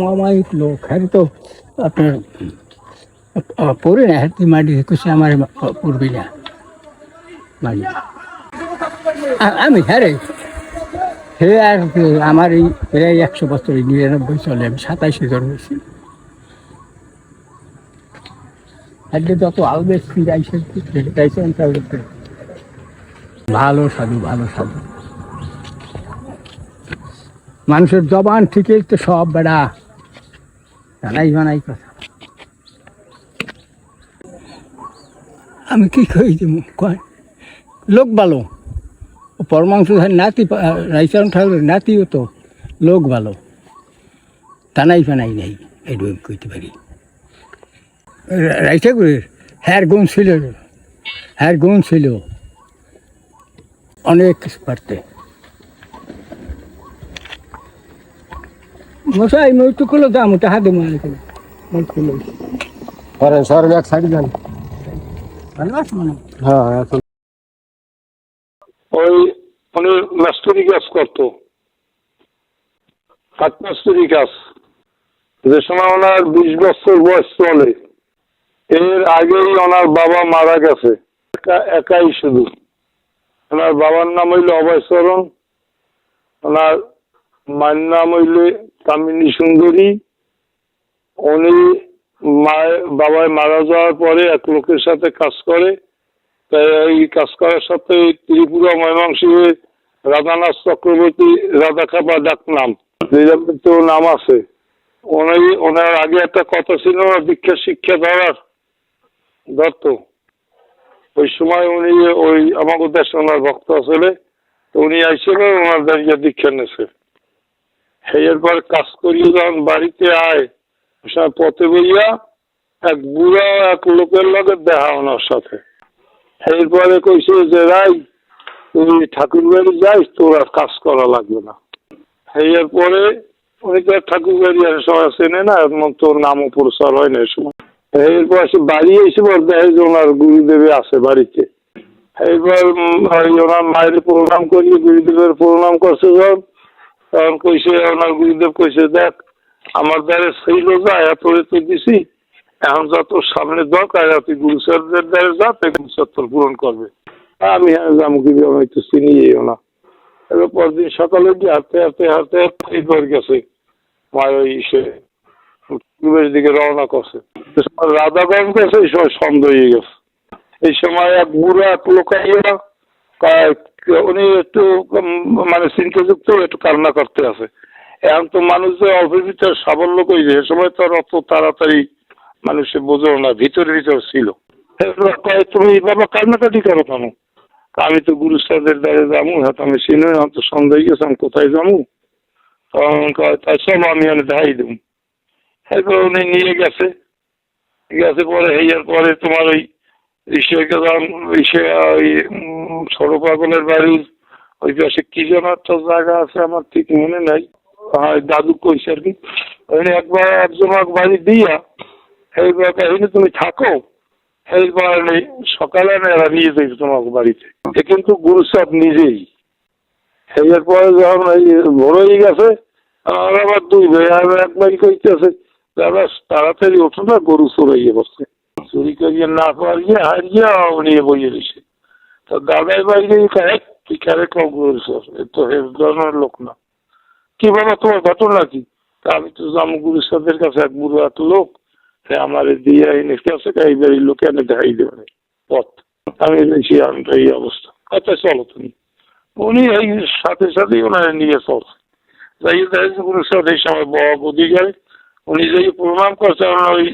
অমায়িক লোক হ্যাঁ তো আপনার পড়ে না হ্যাঁ তুই মাটি কুসে আমার পড়বি না মাটি আমি হ্যাঁ রে হে আর আমার এই প্রায় 100 বছর 99 চলে আমি 27-এ জন্মেছি আজকে যত আলবেস যাইছেন ভালো সাধু মানুষের জবান ঠিকই তো সব বেড়া জানাই বানাই কথা আমি কি কই কয় লোক ভালো পরমাংশ নাতি রাইচরণ ঠাকুরের নাতিও তো লোক ভালো টানাই ফানাই নেই এইটুকু কইতে পারি রাই ঠাকুরের হ্যার গুণ ছিল অনেক কিছু পারতে মশাই মই তো খুলো দাম টাকা দেবো মই খুলো স্যার এক সাইড যান ভালো আছো মানে হ্যাঁ এখন ওই উনি মাস্টারি কাজ করতো মাস্টারি কাজ যে সময় ওনার 20 বছর বয়স চলে এর আগেই ওনার বাবা মারা গেছে একাই শুধু ওনার বাবার নাম হইল অভয়চরণ ওনার মায়ের নাম হইলে কামিনী সুন্দরী উনি বাবায় মারা যাওয়ার পরে এক লোকের সাথে কাজ করে তাই এই কাজ করার সাথে ত্রিপুরা ময়মনসিংহে রাধানাথ চক্রবর্তী রাধাখাপা ডাক নাম তো নাম আছে ওনার আগে একটা কথা ছিল দীক্ষা শিক্ষা ধরতো ওই সময় উনি ওই আমাকে দেশে ওনার ভক্ত আসলে তো উনি আইছিল ওনার দাঁড়িয়ে দীক্ষা নেছে এরপর কাজ করিয়ে যখন বাড়িতে আয় পথে বইয়া এক বুড়া এক লোকের লগে দেখা ওনার সাথে এরপরে কইছে যে রাই তুই ঠাকুর বাড়ি যাইস তোর আর কাজ করা লাগবে না এরপরে উনি তো ঠাকুর বাড়ি আর সবাই চেনে না এমন তোর নামও প্রচার হয় না এই সময় এরপর সে বাড়ি এসে পর দেখে যে ওনার গুরুদেবে আছে বাড়িতে এরপর ওনার মায়ের প্রণাম করিয়ে গুরুদেবের প্রণাম করছে তখন কইছে ওনার গুরুদেব কইছে দেখ আমার দ্বারে সেই লোক তোরে তো দিছি এখন যত সামনে দরকার তুই গুরু স্যারদের দ্বারে যা গুরু স্যার তোর পূরণ করবে আমি যাবো কি আমি তো চিনিও না এবার পরদিন সকালে গিয়ে হাঁটতে এইবার গেছে মায়ের ওই পূর্বের দিকে রওনা করছে রাধাগঞ্জ গেছে এই সময় সন্ধ্যা হয়ে গেছে এই সময় এক বুড়া এক লোক উনি একটু মানে চিন্তাযুক্ত একটু কান্না করতে আছে এখন তো মানুষ যে অল্পের ভিতরে সাবল্য করেছে সে সময় তো অত তাড়াতাড়ি মানুষে বোঝো না ভিতরে ছিল তুমি বাবা কান্নাকাটি করো কেন আমি তো গুরু স্যারদের দ্বারে যাবো হয়তো আমি চিনি না তো সন্দেহ গেছে আমি কোথায় যাবো তখন তাই সব আমি দেখাই দেবো এরপর উনি নিয়ে গেছে পরে পরে তোমার ওই ওই ছোট পাগলের বাড়ির ওই পাশে কি যেন একটা জায়গা আছে আমার ঠিক মনে নাই দাদু কইছে আর কি একবার একজন বাড়ি দিয়া এইবার কাহিনী তুমি থাকো এইবার সকালে এরা নিয়ে যাই তোমার বাড়িতে কিন্তু গুরু সাহেব নিজেই এরপরে যখন ভোর হয়ে গেছে আর আবার দুই ভাই একবারই কইতেছে দাদা তাড়াতাড়ি ওঠো না গরু চড়াইয়ে বসছে চুরি করিয়ে না পারিয়ে হারিয়ে নিয়ে বইয়ে দিছে তো দাদাই বাড়ি তুই ক্যারেক্টার করেছ তো ধরনের লোক না কি বাবা তোমার ঘটনা কি আমি তো যাবো গুরু সাহেবের কাছে এক বুড়ো এক লোক আমার দিয়ে এনে কাছে এই বাড়ির লোকে এনে দেখাই দেবে পথ আমি দেখছি আমি তো এই অবস্থা আচ্ছা চলো তুমি উনি এই সাথে ওনারা নিয়ে চলছে যাই দেখেছে গুরু সাহেব এই সময় বদি যায় উনি যাই প্রণাম করছে ওই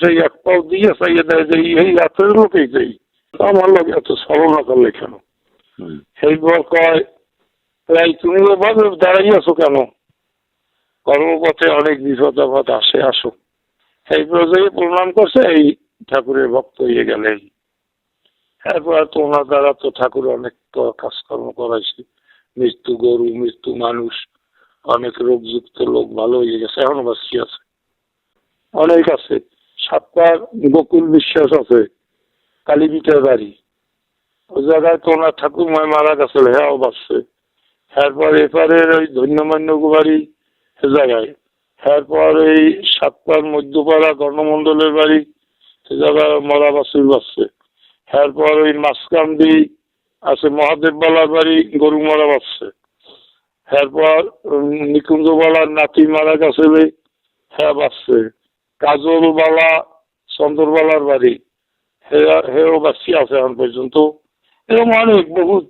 সেই এক পাও দিয়ে চাইয়ে দেয় যে এই রাত্রের লোকেই যাই আমার লোক এত ছলনা করলে কেন সেইবার কয় তাই তুমি ওভাবে দাঁড়াইয়াছো কেন কর্মপথে অনেক বিপদ আপদ আসো এই পর্যায়ে প্রণাম করছে এই ঠাকুরের ভক্ত হয়ে গেলে এরপর তো ওনার দ্বারা তো ঠাকুর অনেক কাজকর্ম করাইছে মৃত্যু গরু মৃত্যু মানুষ অনেক রোগযুক্ত লোক ভালো হয়ে গেছে এখনো বাঁচি আছে অনেক আছে সাতটার গোকুল বিশ্বাস আছে কালীপিঠার বাড়ি ওই জায়গায় তো ওনার ঠাকুরমায় মারা গেছিল হ্যাঁ বাঁচছে এরপর এপারের ওই ধন্যমান্য বাড়ি সে জায়গায় এরপর এই সাতপার মধ্যপাড়া গণমন্ডলের বাড়ি সে জায়গায় মরা বাছুর বাঁচছে। এরপর ওই মাঝকান্দি আছে মহাদেববালার বাড়ি গরু মরা বাঁচছে। এরপর নিকুঞ্জবালার নাতি মারা গেছে, হ্যাঁ বাঁচছে। কাজলবালা চন্দ্রবালার বাড়ি হেও বাঁচি আছে এখন পর্যন্ত। এরকম অনেক বহুত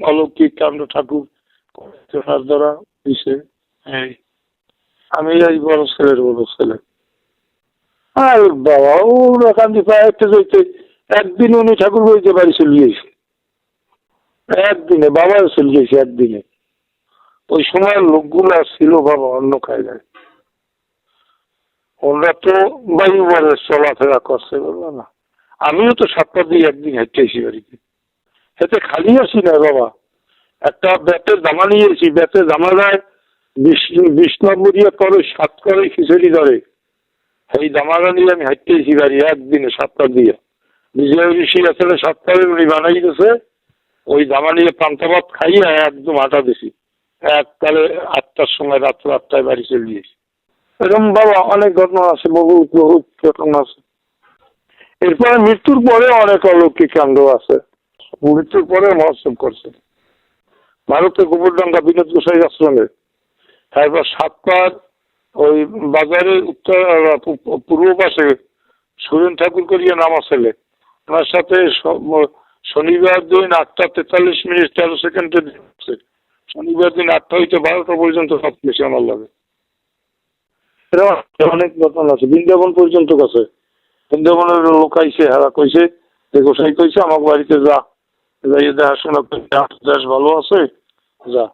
অলৌকিক কাণ্ড ঠাকুর দ্বারা দিছে। এই আমি এই বড় ছেলের বড় ছেলে। আর বাবা ও কান্দি পাইতে যাইতে একদিন উনি ঠাকুর বইতে বাড়ি চলে গিয়েছে, একদিনে বাবার চলে গেছে একদিনে। ওই সময়ের লোকগুলা ছিল বাবা অন্য কায়দায়, ওরা তো বায়ু বলে চলাফেরা করছে, বললো না। আমিও তো 7টা দিয়ে একদিন হেঁটে এসি বাড়িতে, হেঁটে খালি আসি না বাবা। একটা ব্যাটের জামা নিয়েছি, ব্যাটের জামা যায় 20 নম্বর দিয়ে করে 7 করে খিচুড়ি ধরে, এই জামাটা নিয়ে আমি হেঁটে এসি বাড়ি একদিনে 7টা দিয়ে। বিজয় ঋষি আসলে 7টায় উনি বানাই গেছে, ওই জামা নিয়ে পান্তা ভাত খাইয়ে একদম হাঁটা দিছি, এককালে 8টার সময় রাত্র 8টায় বাড়ি চলে গিয়েছি। এরকম বাবা অনেক ঘটনা আছে, বহুত বহুত ঘটনা আছে। এরপরে মৃত্যুর পরে অনেক অলৌকিক কাণ্ড আছে। মৃত্যুর পরে মহোৎসব করছে ভারতের গোবরডাঙ্গা বিনোদ গোসাই আশ্রমে। তারপর সাতপার ওই বাজারের উত্তর পূর্ব পাশে সুরেন ঠাকুর করিয়া নামা ছেলে, ওনার সাথে শনিবার দিন 8টা 43 মিনিট 13 সেকেন্ডে শনিবার দিন 8টা হইতে 12টা পর্যন্ত সব বেশি আমার লাগে। অনেক ঘটনা আছে, বৃন্দাবন পর্যন্ত গেছে। বৃন্দাবনের লোক আইসে হারা কইছে যে গোসাই কইছে আমার বাড়িতে যা, যাইয়ে দেখাশোনা করে দেশ ভালো আছে, যা।